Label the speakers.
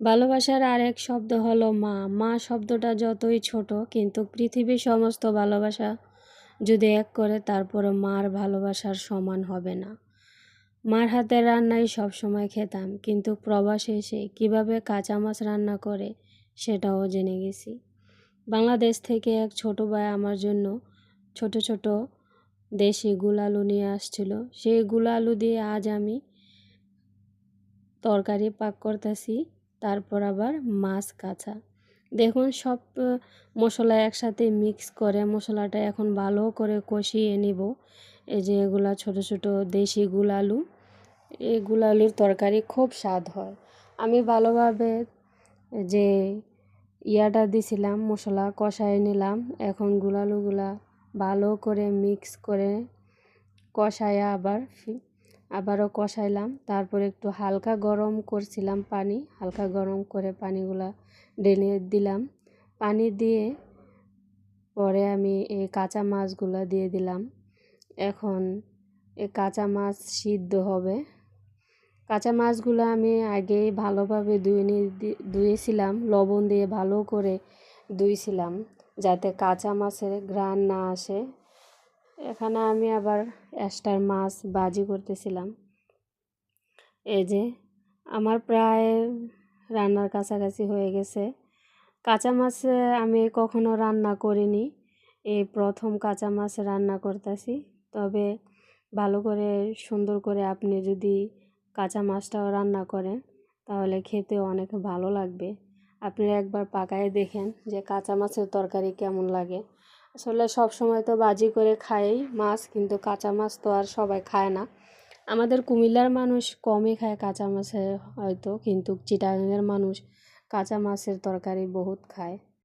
Speaker 1: ভালোবাসার আরেক শব্দ হলো মা। মা শব্দটা যতই ছোট, কিন্তু পৃথিবীর সমস্ত ভালোবাসা যদি এক করে, তারপরে মার ভালোবাসার সমান হবে না। মার হাতের রান্নাই সবসময় খেতাম, কিন্তু প্রবাসে এসে কীভাবে কাঁচা মাছ রান্না করে সেটাও জেনে গেছি। বাংলাদেশ থেকে এক ছোট ভাই আমার জন্য ছোট ছোট দেশি গুলালু নিয়ে আসছিল। সেই গুলালু দিয়ে আজ আমি তরকারি পাক করতেছি, তারপর আবার মাছ কাঁচা। দেখুন, সব মশলা একসাথে মিক্স করে মশলাটা এখন ভালো করে কষিয়ে নিব। এই যে এগুলা ছোট ছোট দেশি গুলালু, এই গুলালুর তরকারি খুব স্বাদ হয়। আমি ভালোভাবে যে ইয়াটা দিছিলাম, মশলা কষায় নিলাম। এখন গুলালুগুলা ভালো করে মিক্স করে কষায়া আবারও কষাইলাম। তারপর একটু হালকা গরম করছিলাম পানি, হালকা গরম করে পানিগুলা ঢেলে দিলাম। পানি দিয়ে পরে আমি এই কাঁচা মাছগুলা দিয়ে দিলাম। এখন এই কাঁচা মাছ সিদ্ধ হবে। কাঁচা মাছগুলো আমি আগেই ভালোভাবে ধুয়েছিলাম, লবণ দিয়ে ভালো করে ধুয়েছিলাম যাতে কাঁচা মাছের ঘ্রাণ না আসে। এখানে আমি আবার এক্সট্রা মাছ ভাজি করতেছিলাম। এই যে আমার প্রায় রান্নার কাছাকাছি হয়ে গেছে। কাঁচা মাছে আমি কখনো রান্না করিনি, এই প্রথম কাঁচা মাছ রান্না করতেছি। তবে ভালো করে সুন্দর করে আপনি যদি কাঁচা মাছটাও রান্না করেন তাহলে খেতে অনেক ভালো লাগবে। আপনি একবার পাকায় দেখেন যে কাঁচা মাছের তরকারি কেমন লাগে। আসলে সব সময় তো ভাজি করে খাই মাছ, কিন্তু কাঁচা মাছ তো আর সবাই খায় না। আমাদের কুমিল্লার মানুষ কমই খায় কাঁচা মাছের হয়তো, কিন্তু চিটাগাংয়ের মানুষ কাঁচা মাছের তরকারি বহুত খায়।